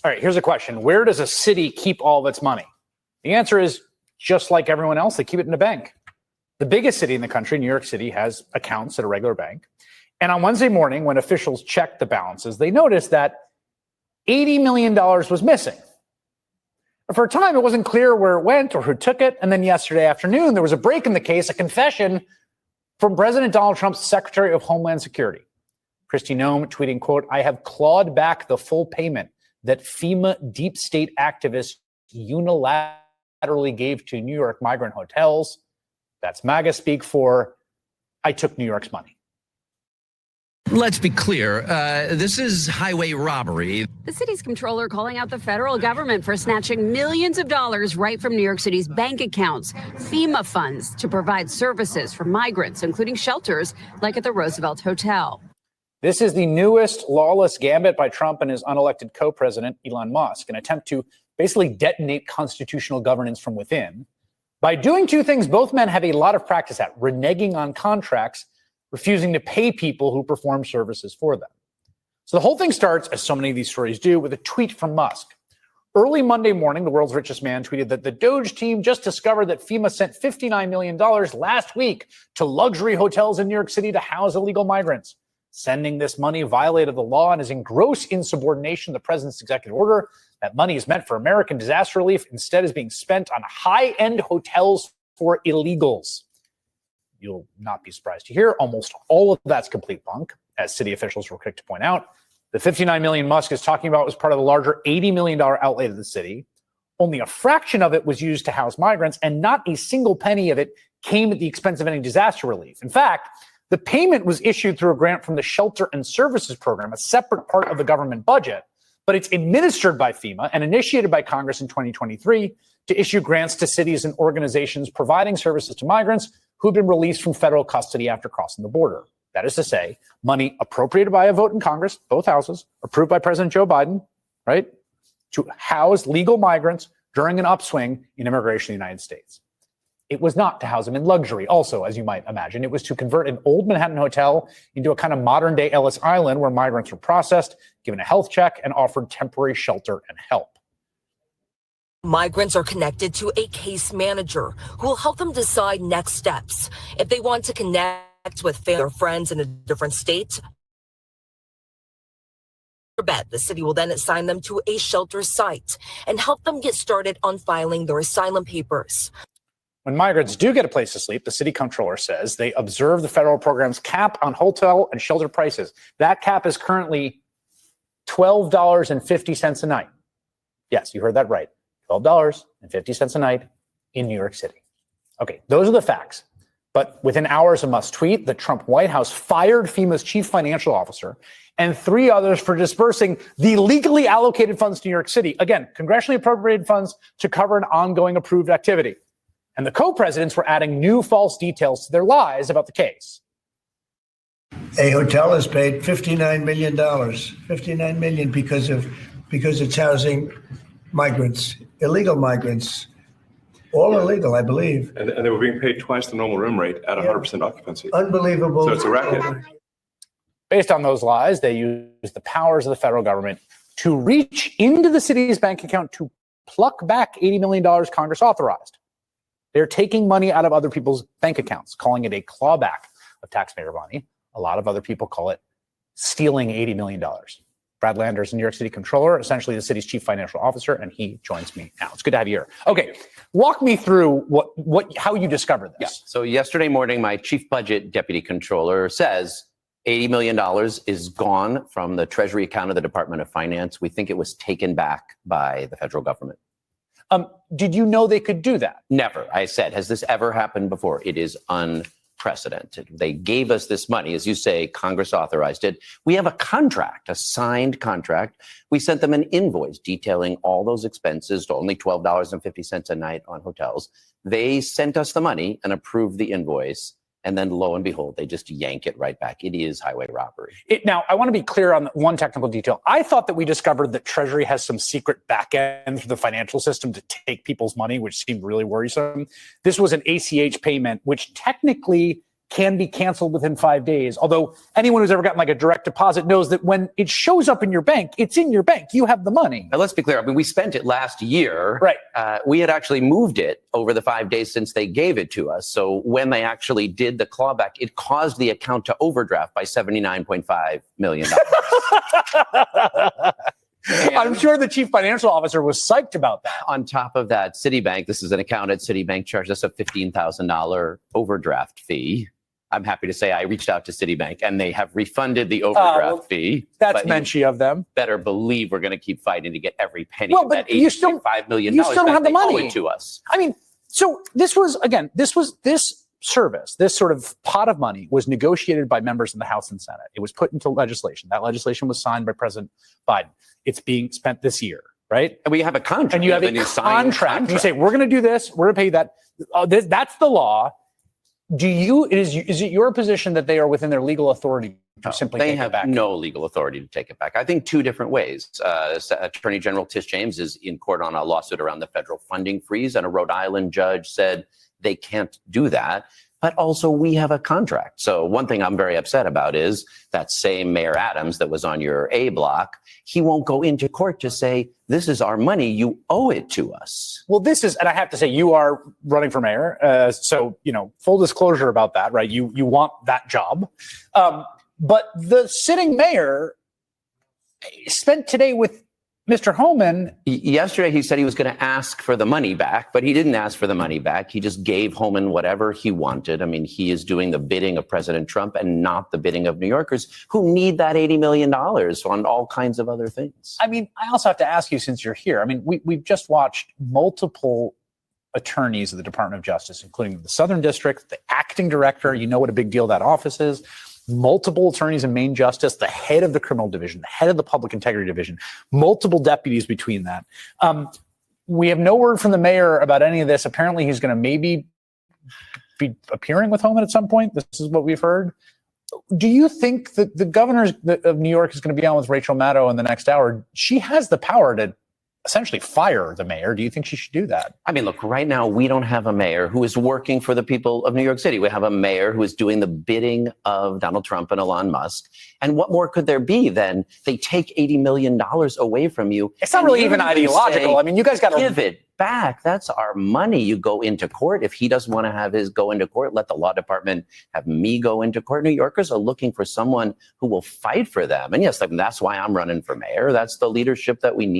All right, here's a question. Where does a city keep all of its money? The answer is just like everyone else, they keep it in a bank. The biggest city in the country, New York City, has accounts at a regular bank. And on Wednesday morning, when officials checked the balances, they noticed that $80 million was missing. For a time, it wasn't clear where it went or who took it. And then yesterday afternoon, there was a break in the case, a confession from President Donald Trump's Secretary of Homeland Security. Kristi Noem tweeting, quote, "I have clawed back the full payment that FEMA deep state activists unilaterally gave to New York migrant hotels." That's MAGA speak for, I took New York's money. Let's be clear. This is highway robbery. The city's comptroller calling out the federal government for snatching millions of dollars right from New York City's bank accounts, FEMA funds to provide services for migrants, including shelters like at the Roosevelt Hotel. This is the newest lawless gambit by Trump and his unelected co-president, Elon Musk, an attempt to basically detonate constitutional governance from within. By doing two things both men have a lot of practice at: reneging on contracts, refusing to pay people who perform services for them. So the whole thing starts, as so many of these stories do, with a tweet from Musk. Early Monday morning, the world's richest man tweeted that the Doge team just discovered that FEMA sent $59 million last week to luxury hotels in New York City to house illegal migrants. Sending this money violated the law and is in gross insubordination to the president's executive order. That money is meant for American disaster relief. Instead is being spent on high-end hotels for illegals. You'll not be surprised to hear almost all of that's complete bunk, as city officials were quick to point out. The $59 million Musk is talking about was part of the larger $80 million outlay to the city. Only a fraction of it was used to house migrants, and not a single penny of it came at the expense of any disaster relief. In fact, the payment was issued through a grant from the Shelter and Services Program, a separate part of the government budget, but it's administered by FEMA and initiated by Congress in 2023 to issue grants to cities and organizations providing services to migrants who've been released from federal custody after crossing the border. That is to say, money appropriated by a vote in Congress, both houses, approved by President Joe Biden, right, to house legal migrants during an upswing in immigration in the United States. It was not to house them in luxury, also, as you might imagine. It was to convert an old Manhattan hotel into a kind of modern-day Ellis Island where migrants were processed, given a health check, and offered temporary shelter and help. Migrants are connected to a case manager who will help them decide next steps. If they want to connect with family or friends in a different state, the city will then assign them to a shelter site and help them get started on filing their asylum papers. When migrants do get a place to sleep, the city comptroller says they observe the federal program's cap on hotel and shelter prices. That cap is currently $12.50 a night. Yes, you heard that right. $12.50 a night in New York City. Okay, those are the facts. But within hours of Musk's tweet, the Trump White House fired FEMA's chief financial officer and 3 others for dispersing the legally allocated funds to New York City. Again, congressionally appropriated funds to cover an ongoing approved activity. And the co-presidents were adding new false details to their lies about the case. A hotel has paid $59 million, $59 million because it's housing migrants, illegal migrants, all illegal, I believe. And they were being paid twice the normal room rate at 100% occupancy. Unbelievable. So it's a racket. Based on those lies, they used the powers of the federal government to reach into the city's bank account to pluck back $80 million Congress authorized. They're taking money out of other people's bank accounts, calling it a clawback of taxpayer money. A lot of other people call it stealing $80 million. Brad Lander is a New York City comptroller, essentially the city's chief financial officer, and he joins me now. It's good to have you here. Okay, walk me through how you discovered this. Yeah. So yesterday morning, my chief budget deputy controller says $80 million is gone from the Treasury account of the Department of Finance. We think it was taken back by the federal government. Did you know they could do that? Never. I said, has this ever happened before? It is unprecedented. They gave us this money. As you say, Congress authorized it. We have a contract, a signed contract. We sent them an invoice detailing all those expenses to only $12.50 a night on hotels. They sent us the money and approved the invoice. And then lo and behold, they just yank it right back. It is highway robbery. Now, I want to be clear on one technical detail. I thought that we discovered that Treasury has some secret back end through the financial system to take people's money, which seemed really worrisome. This was an ACH payment, which technically can be canceled within 5 days. Although anyone who's ever gotten like a direct deposit knows that when it shows up in your bank, it's in your bank. You have the money. Now, let's be clear. I mean, we spent it last year. Right. We had actually moved it over the 5 days since they gave it to us. So when they actually did the clawback, it caused the account to overdraft by $79.5 million. I'm sure the chief financial officer was psyched about that. On top of that, Citibank, this is an account at Citibank, charged us a $15,000 overdraft fee. I'm happy to say I reached out to Citibank and they have refunded the overdraft fee. That's menschy of them. Better believe we're going to keep fighting to get every penny Well, of that but you still- $8.5 million. you still don't have the They owe money. it to us. I mean, so this was this service, this sort of pot of money was negotiated by members in the House and Senate. It was put into legislation. That legislation was signed by President Biden. It's being spent this year, right? And we have a contract. And you have a new signed contract. You say, we're going to do this. We're going to pay you that. That's the law. Is it your position that they are within their legal authority to simply they take have it back? no legal authority to take it back. I think two different ways. Attorney General Tish James is in court on a lawsuit around the federal funding freeze, and a Rhode Island judge said they can't do that. But also, we have a contract. So one thing I'm very upset about is that same Mayor Adams that was on your A block, he won't go into court to say, this is our money, you owe it to us. Well, this is, and I have to say, you are running for mayor. So, full disclosure about that, right? You want that job. But the sitting mayor spent today with Mr. Homan. Yesterday, he said he was going to ask for the money back, but he didn't ask for the money back. He just gave Homan whatever he wanted. I mean, he is doing the bidding of President Trump and not the bidding of New Yorkers who need that $80 million on all kinds of other things. I mean, I also have to ask you, since you're here, I mean, we've just watched multiple attorneys of the Department of Justice, including the Southern District, the acting director, you know what a big deal that office is, multiple attorneys in Main Justice, the head of the criminal division, the head of the public integrity division, multiple deputies between that. We have no word from the mayor about any of this. Apparently, he's going to maybe be appearing with Homan at some point. This is what we've heard. Do you think that the governor of New York is going to be on with Rachel Maddow in the next hour? She has the power to essentially fire the mayor. Do you think she should do that? I mean, look, right now, we don't have a mayor who is working for the people of New York City. We have a mayor who is doing the bidding of Donald Trump and Elon Musk. And what more could there be than they take $80 million away from you? It's not really even ideological. I mean, you guys got to give it back. That's our money. You go into court. If he doesn't want to have his go into court, let the law department have me go into court. New Yorkers are looking for someone who will fight for them. And yes, that's why I'm running for mayor. That's the leadership that we need.